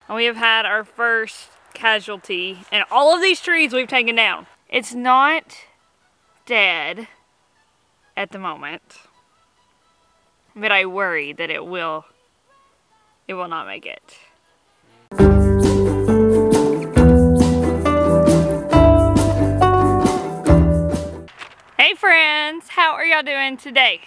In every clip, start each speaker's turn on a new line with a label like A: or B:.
A: And we have had our first casualty. And all of these trees we've taken down. It's not dead at the moment. But I worry that it will not make it. Hey friends, how are y'all doing today?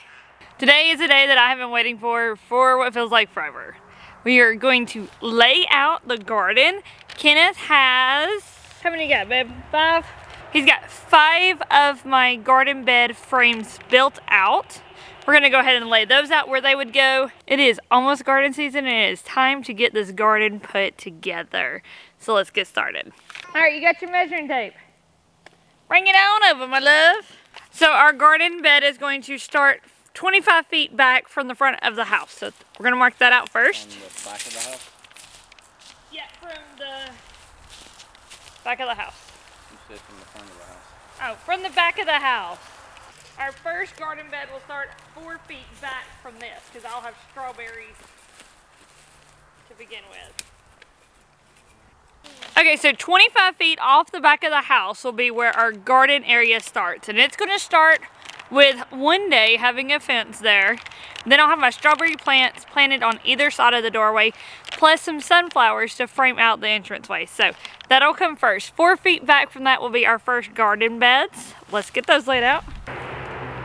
A: Today is a day that I have been waiting for what feels like forever. We are going to lay out the garden. Kenneth has, how many you got, babe? 5? He's got 5 of my garden bed frames built out. We're gonna go ahead and lay those out where they would go. It is almost garden season and it is time to get this garden put together. So let's get started. All right, you got your measuring tape. Bring it on over, my love. So our garden bed is going to start 25 feet back from the front of the house. So we're gonna mark that out first.
B: From the back of the house?
A: Yeah, from the back of the house.
B: You said from the front of the house.
A: Oh, from the back of the house. Our first garden bed will start 4 feet back from this because I'll have strawberries to begin with. Okay, so 25 feet off the back of the house will be where our garden area starts. And it's going to start with one day having a fence there. Then I'll have my strawberry plants planted on either side of the doorway, plus some sunflowers to frame out the entranceway. So that'll come first. 4 feet back from that will be our first garden beds. Let's get those laid out.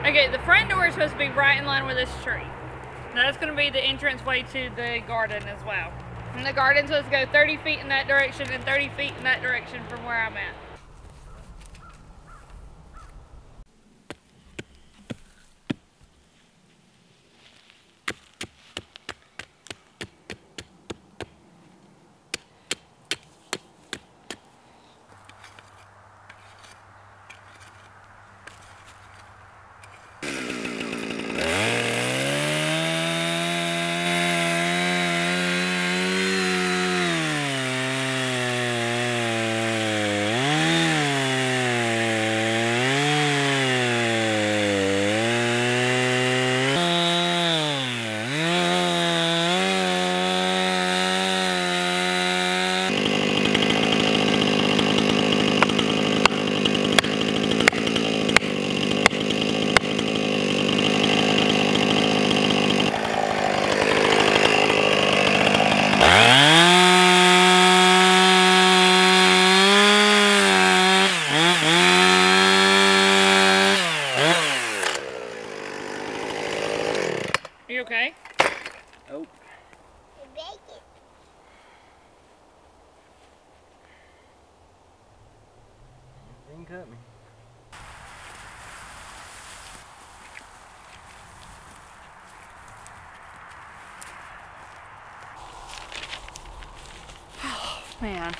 A: Okay, the front door is supposed to be right in line with this tree. Now that's going to be the entranceway to the garden as well. And the garden's supposed to go 30 feet in that direction and 30 feet in that direction from where I'm at. Are you okay?
B: Nope. Didn't cut me.
A: Oh, man.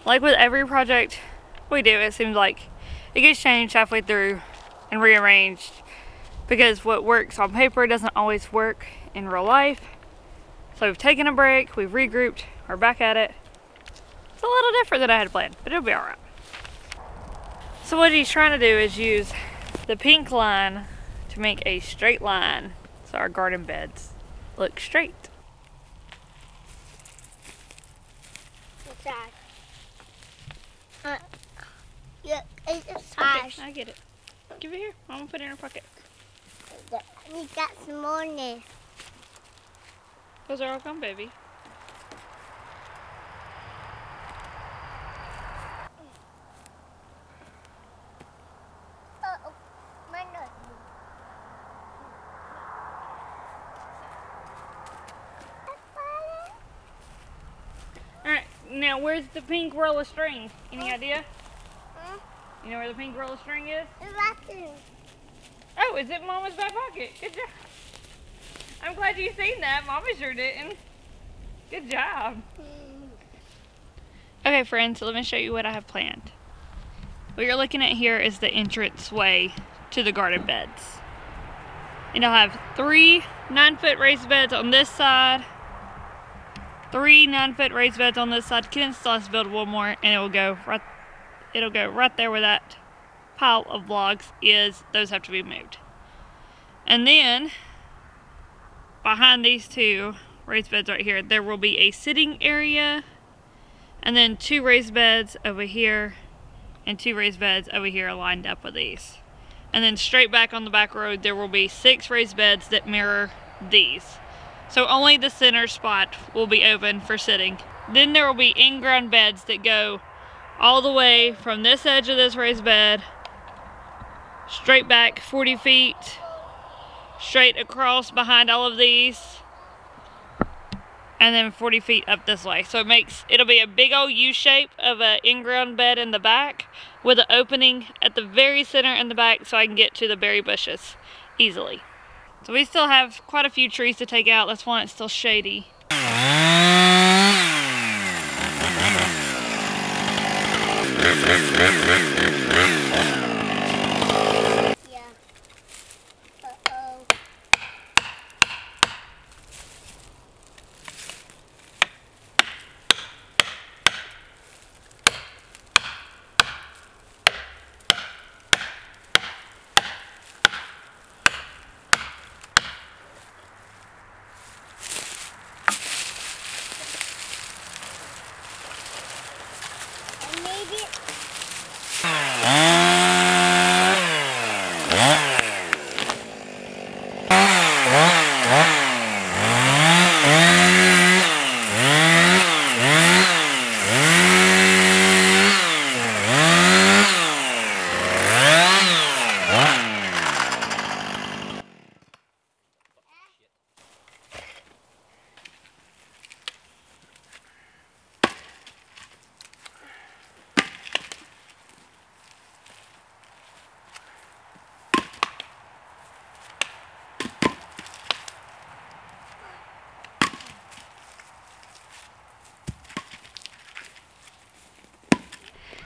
A: Like with every project we do, it seems like it gets changed halfway through and rearranged because what works on paper doesn't always work in real life. So we've taken a break, we've regrouped, we're back at it. It's a little different than I had planned, but it'll be all right. So what he's trying to do is use the pink line to make a straight line so our garden beds look straight.
C: What's that? Yeah, it's size.
A: Okay, I get it. Give it here. I'm gonna put it in her pocket.
C: We got some more now.
A: Those are all gone, baby.
C: Uh-oh, my nose.
A: Alright, now where's the pink roll of string? Any idea?
C: Huh?
A: You know where the pink roll of string is?
C: The bathroom.
A: Oh, is it Mama's back pocket? Good job. I'm glad you seen that. Mama sure didn't. Good job. Okay, friends, so let me show you what I have planned. What you're looking at here is the entrance way to the garden beds. And I'll have 3 9-foot raised beds on this side, 3 9-foot raised beds on this side. Kenneth still has to build one more, and it'll go right there where that pile of logs is. Those have to be moved. And then behind these two, we're raised beds right here, there will be a sitting area, and then 2 raised beds over here, and 2 raised beds over here lined up with these. And then straight back on the back road, there will be 6 raised beds that mirror these. So only the center spot will be open for sitting. Then there will be in-ground beds that go all the way from this edge of this raised bed, straight back 40 feet, straight across behind all of these, and then 40 feet up this way. So it'll be a big old U shape of an in-ground bed in the back with an opening at the very center in the back so I can get to the berry bushes easily. So we still have quite a few trees to take out. That's why it's still shady.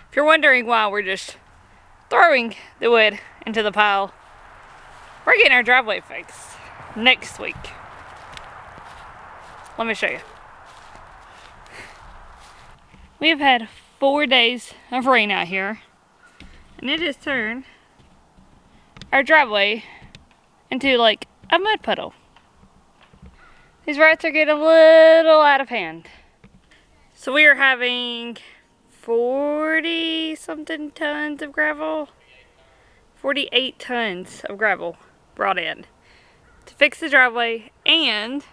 A: If you're wondering why we're just throwing the wood into the pile, we're getting our driveway fixed next week. Let me show you. We have had 4 days of rain out here, and it has turned our driveway into like a mud puddle. These rats are getting a little out of hand. So we are having 40 something tons of gravel, 48 tons of gravel brought in to fix the driveway and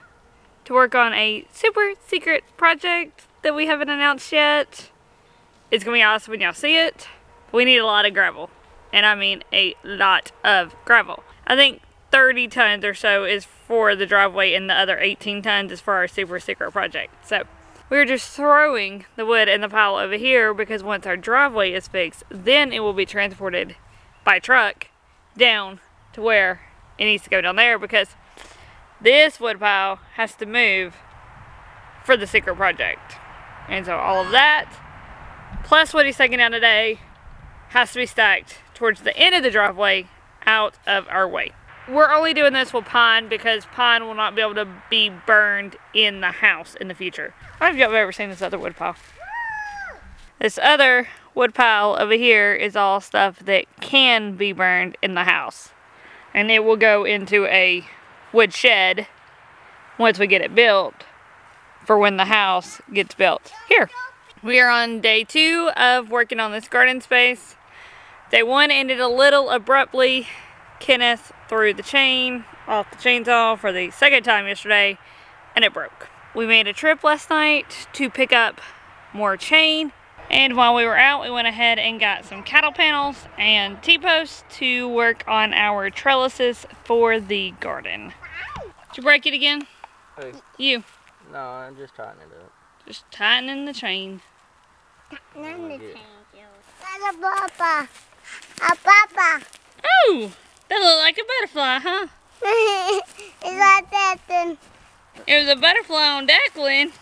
A: to work on a super secret project that we haven't announced yet. It's gonna be awesome when y'all see it. We need a lot of gravel, and I mean a lot of gravel. I think 30 tons or so is for the driveway, and the other 18 tons is for our super secret project. So we're just throwing the wood in the pile over here because once our driveway is fixed, then it will be transported by truck down to where it needs to go down there, because this wood pile has to move for the secret project. And so all of that, plus what he's taking down today, has to be stacked towards the end of the driveway out of our way. We're only doing this with pine because pine will not be able to be burned in the house in the future. I don't know if y'all have ever seen this other wood pile. This other wood pile over here is all stuff that can be burned in the house. And it will go into a wood shed once we get it built for when the house gets built. Here, we are on day 2 of working on this garden space. Day 1 ended a little abruptly. Kenneth threw the chain off the chainsaw for the second time yesterday, and it broke. We made a trip last night to pick up more chain, and while we were out, we went ahead and got some cattle panels and T-posts to work on our trellises for the garden. Did you break it again?
B: Hey.
A: You.
B: No, I'm just tightening it up.
A: Just tightening the chain.
C: Tightening the chain. Papa. Papa.
A: Oh! That looked like a butterfly, huh?
C: It's like that then.
A: It was a butterfly on Declan.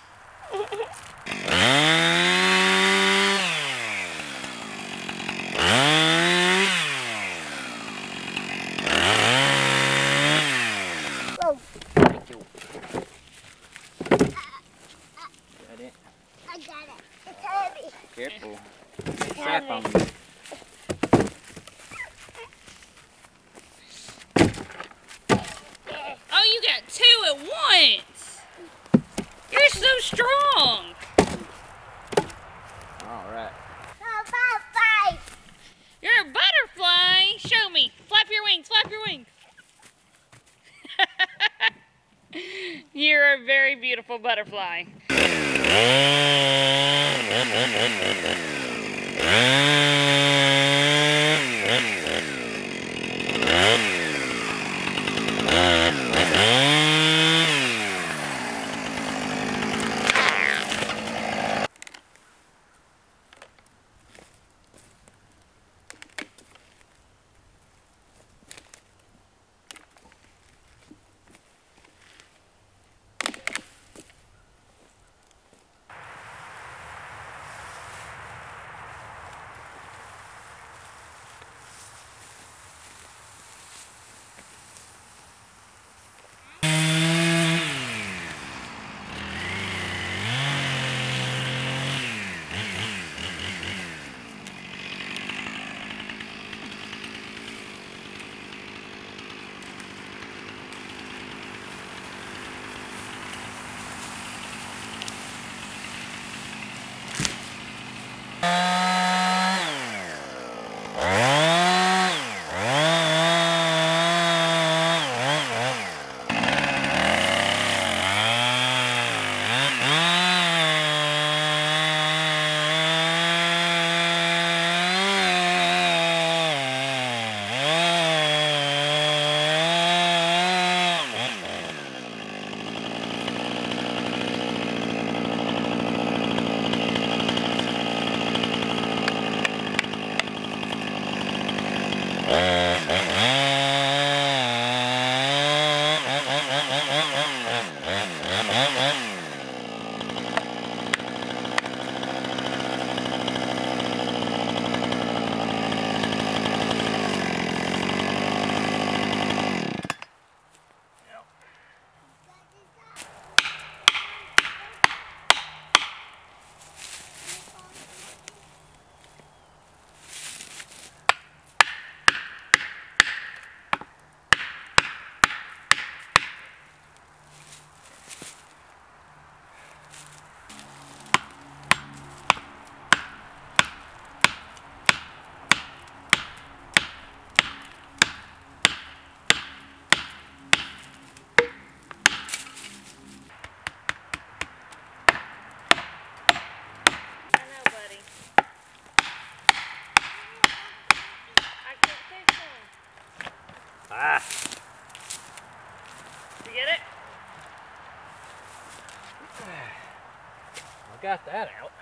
C: Whoa.
B: Thank you. Got it?
C: I got it. It's heavy.
B: Careful.
C: It's
B: Strap
C: heavy.
B: on me.
A: Oh, you got 2 at once. your wings. You're a very beautiful butterfly.
B: Ah.
A: You get it?
B: I got that out.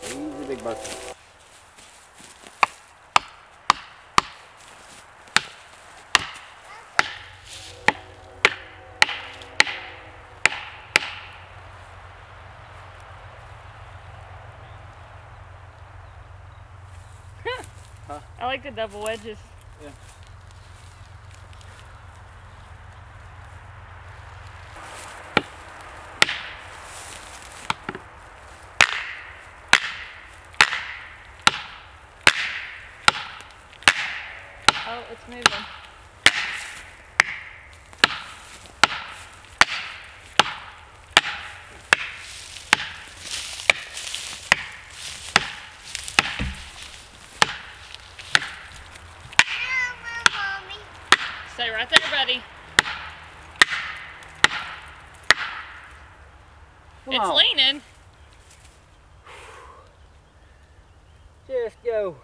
B: Easy, big buck.
A: I like the double wedges.
B: Yeah.
A: Oh, it's moving. Stay right there, buddy.
B: Come
A: It's
B: on.
A: leaning.
B: Just go.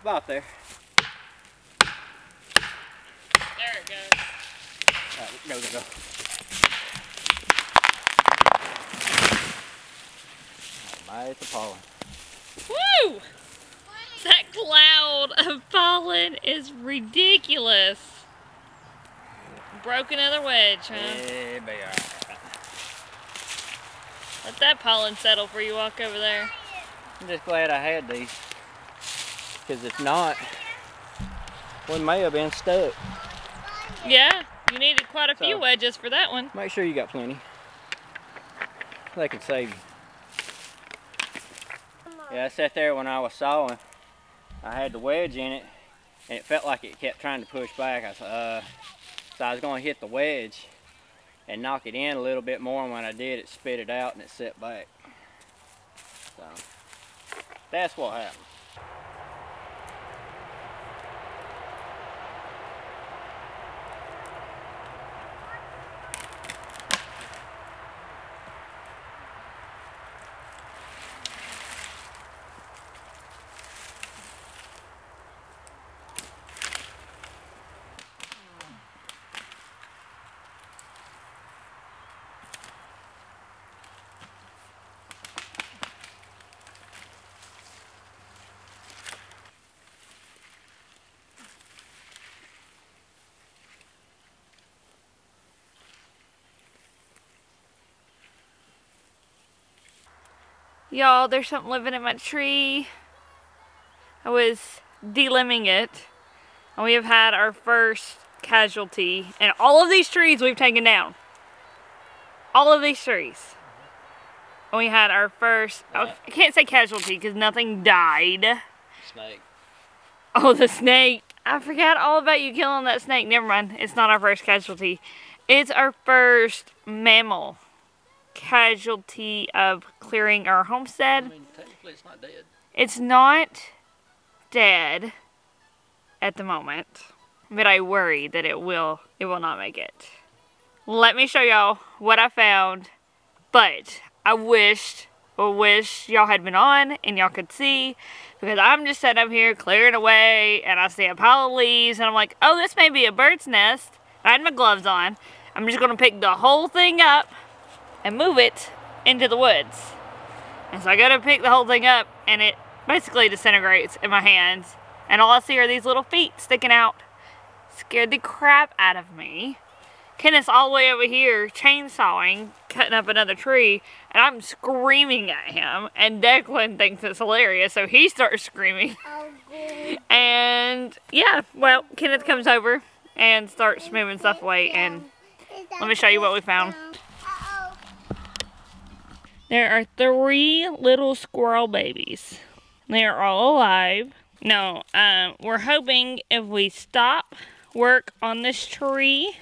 B: About there.
A: There it goes.
B: Alright, go. It's a pollen.
A: Woo! That cloud of pollen is ridiculous. Broke another wedge, huh?
B: Yeah, be alright.
A: Let that pollen settle before you walk over there.
B: I'm just glad I had these. Because if not, we may have been stuck.
A: Yeah, you needed quite a few
B: So-
A: wedges for that one.
B: Make sure you got plenty. They can save you. Yeah, I sat there when I was sawing. I had the wedge in it, and it felt like it kept trying to push back. So I was going to hit the wedge and knock it in a little bit more, and when I did, it spit it out and it set back. So that's what happened.
A: Y'all, there's something living in my tree. I was delimbing it, and we have had our first casualty. And all of these trees we've taken down. All of these trees. And we had our first, I can't say casualty because nothing died.
B: Snake.
A: Oh, the snake. I forgot all about you killing that snake. Never mind. It's not our first casualty. It's our first mammal casualty of clearing our homestead.
B: I mean, technically it's not dead.
A: It's not dead at the moment, but I worry that it will not make it. Let me show y'all what I found, but I wish y'all had been on and y'all could see, because I'm just sitting up here clearing away and I see a pile of leaves and I'm like, oh, this may be a bird's nest. I had my gloves on. I'm just gonna pick the whole thing up and move it into the woods. And so I go to pick the whole thing up and it basically disintegrates in my hands. And all I see are these little feet sticking out. Scared the crap out of me. Kenneth's all the way over here chainsawing, cutting up another tree, and I'm screaming at him. And Declan thinks it's hilarious, so he starts screaming. And yeah, well, Kenneth comes over and starts moving stuff away, and let me show you what we found. There are 3 little squirrel babies. They are all alive. No, we're hoping if we stop work on this tree,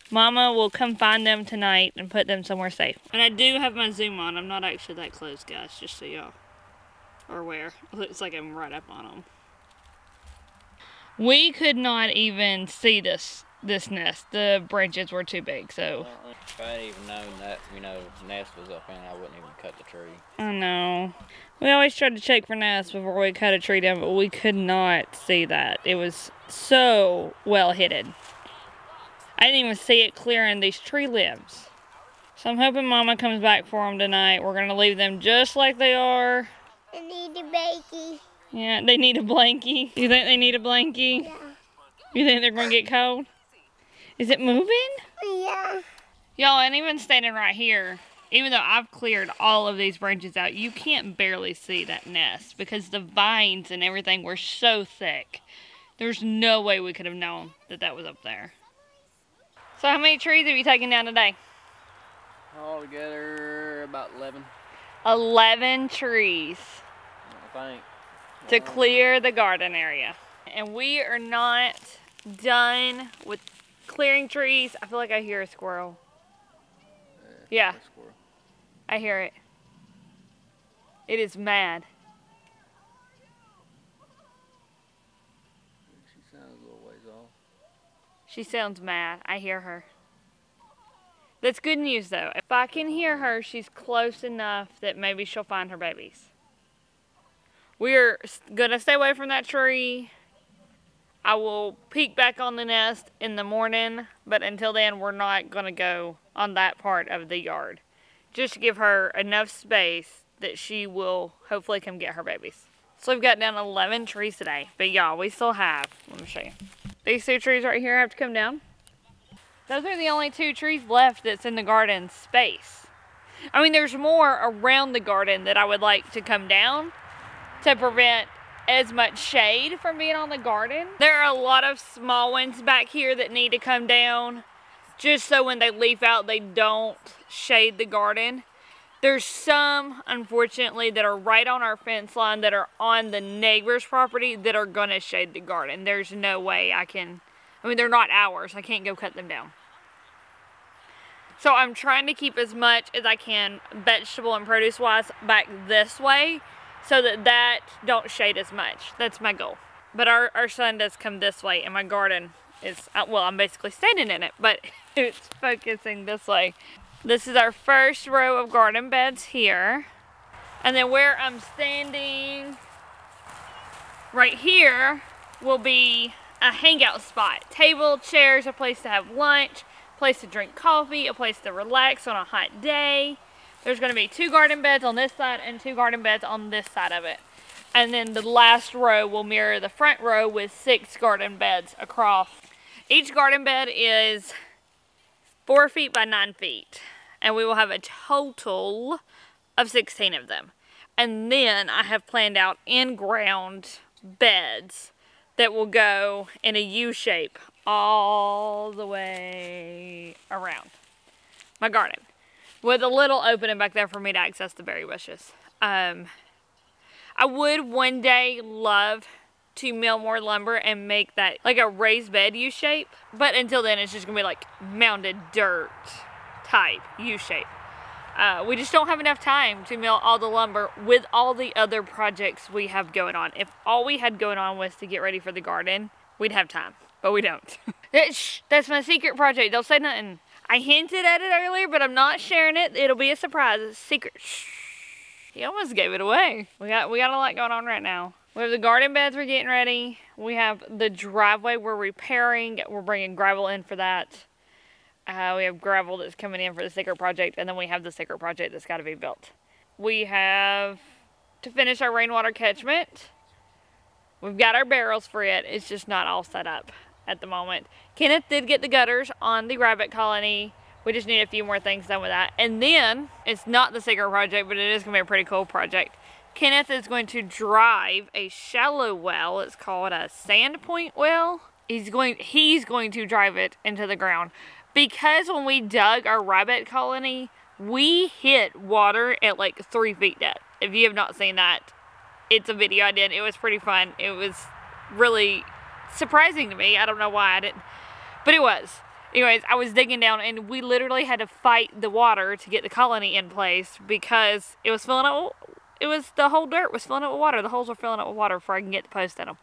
A: Mama will come find them tonight and put them somewhere safe. And I do have my zoom on. I'm not actually that close, guys, just so y'all are aware. It looks like I'm right up on them. We could not even see this nest. The branches were too big, so.
B: Well, if I had even known that, the nest was up in it, I wouldn't even cut the tree.
A: I know. We always try to check for nests before we cut a tree down, but we could not see that. It was so well hidden. I didn't even see it clearing these tree limbs. So I'm hoping Mama comes back for them tonight. We're going to leave them just like they are.
C: I need a blankie.
A: Yeah, they need a blankie. You think they need a blankie?
C: Yeah.
A: You think they're going to get cold? Is it moving?
C: Yeah.
A: Y'all, and even standing right here, Even though I've cleared all of these branches out, you can't barely see that nest because the vines and everything were so thick. There's no way we could have known that that was up there. So how many trees have you taken down today?
B: Altogether, about 11.
A: 11 trees.
B: I think.
A: To clear the garden area. And we are not done with clearing trees. I feel like I hear a squirrel. Yeah,
B: Squirrel.
A: I hear it. It is mad.
B: She sounds a little ways off.
A: She sounds mad. I hear her. That's good news though. If I can hear her, she's close enough that maybe she'll find her babies. We're gonna stay away from that tree. I will peek back on the nest in the morning, but until then, we're not gonna go on that part of the yard. Just to give her enough space that she will hopefully come get her babies. So we've got down 11 trees today, but y'all, we still have, let me show you. These 2 trees right here have to come down. Those are the only 2 trees left that's in the garden space. I mean, there's more around the garden that I would like to come down to prevent as much shade from being on the garden. There are a lot of small ones back here that need to come down just so when they leaf out, they don't shade the garden. There's some, unfortunately, that are right on our fence line that are on the neighbor's property that are gonna shade the garden. There's no way I mean, they're not ours. I can't go cut them down. So I'm trying to keep as much as I can, vegetable and produce wise, back this way so that don't shade as much. That's my goal. But our sun does come this way and my garden is, well, I'm basically standing in it, but it's focusing this way. This is our first row of garden beds here. And then where I'm standing right here will be a hangout spot. Table, chairs, a place to have lunch, a place to drink coffee, a place to relax on a hot day. There's going to be 2 garden beds on this side and 2 garden beds on this side of it. And then the last row will mirror the front row with 6 garden beds across. Each garden bed is 4 feet by 9 feet. And we will have a total of 16 of them. And then I have planned out in-ground beds that will go in a U shape all the way around my garden, with a little opening back there for me to access the berry bushes. I would one day love to mill more lumber and make that like a raised bed U shape, but until then it's just gonna be like mounded dirt type U shape. We just don't have enough time to mill all the lumber with all the other projects we have going on. If all we had going on was to get ready for the garden, we'd have time, but we don't. Shh, that's my secret project. Don't say nothing. I hinted at it earlier, but I'm not sharing it. It'll be a surprise. It's a secret. Shh. He almost gave it away. We got a lot going on right now. We have the garden beds we're getting ready. We have the driveway we're repairing. We're bringing gravel in for that. We have gravel that's coming in for the secret project, and then we have the secret project that's got to be built. We have to finish our rainwater catchment. We've got our barrels for it. It's just not all set up at the moment. Kenneth did get the gutters on the rabbit colony. We just need a few more things done with that. And then, it's not the secret project, but it is going to be a pretty cool project. Kenneth is going to drive a shallow well. It's called a sand point well. He's going to drive it into the ground. Because when we dug our rabbit colony, we hit water at like 3 feet depth. If you have not seen that, it's a video I did. It was pretty fun. It was really surprising to me. I don't know why I didn't, but it was. Anyways, I was digging down and we literally had to fight the water to get the colony in place because it was filling up. The whole dirt was filling up with water. The holes were filling up with water before I can get the post in them.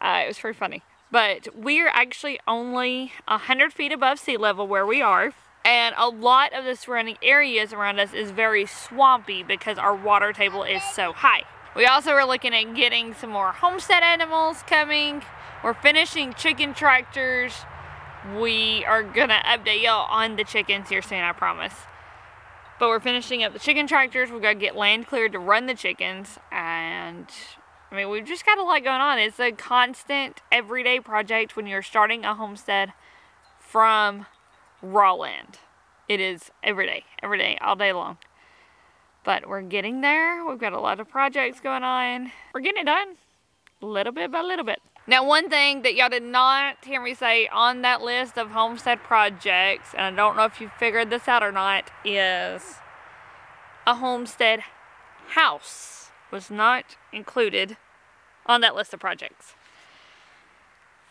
A: It was pretty funny. But we're actually only 100 feet above sea level where we are. And a lot of the surrounding areas around us is very swampy because our water table is so high. We also are looking at getting some more homestead animals coming. We're finishing chicken tractors. We are gonna update y'all on the chickens here soon, I promise. But we're finishing up the chicken tractors. We've got to get land cleared to run the chickens. And I mean, we've just got a lot going on. It's a constant, everyday project when you're starting a homestead from raw land. It is every day, all day long. But we're getting there. We've got a lot of projects going on. We're getting it done, little bit by little bit. Now, one thing that y'all did not hear me say on that list of homestead projects, and I don't know if you figured this out or not, is a homestead house was not included on that list of projects.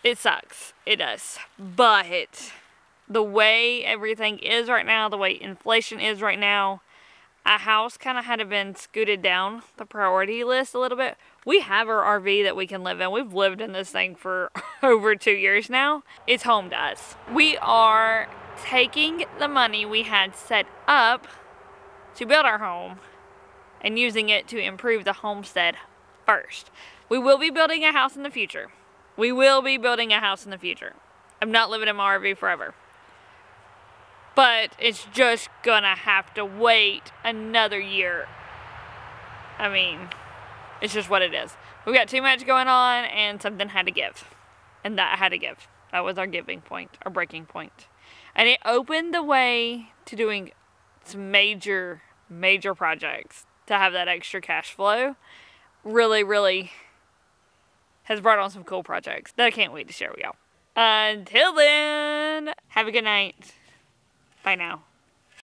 A: It sucks. It does. But the way everything is right now, the way inflation is right now, a house kind of had to been scooted down the priority list a little bit. We have our RV that we can live in. We've lived in this thing for over 2 years now. It's home to us. We are taking the money we had set up to build our home and using it to improve the homestead first. We will be building a house in the future. We will be building a house in the future. I'm not living in my RV forever. But it's just gonna have to wait another year. I mean, it's just what it is. We've got too much going on and something had to give. And that had to give. That was our giving point, our breaking point. And it opened the way to doing some major projects to have that extra cash flow. Really has brought on some cool projects that I can't wait to share with y'all. Until then, have a good night. Bye now.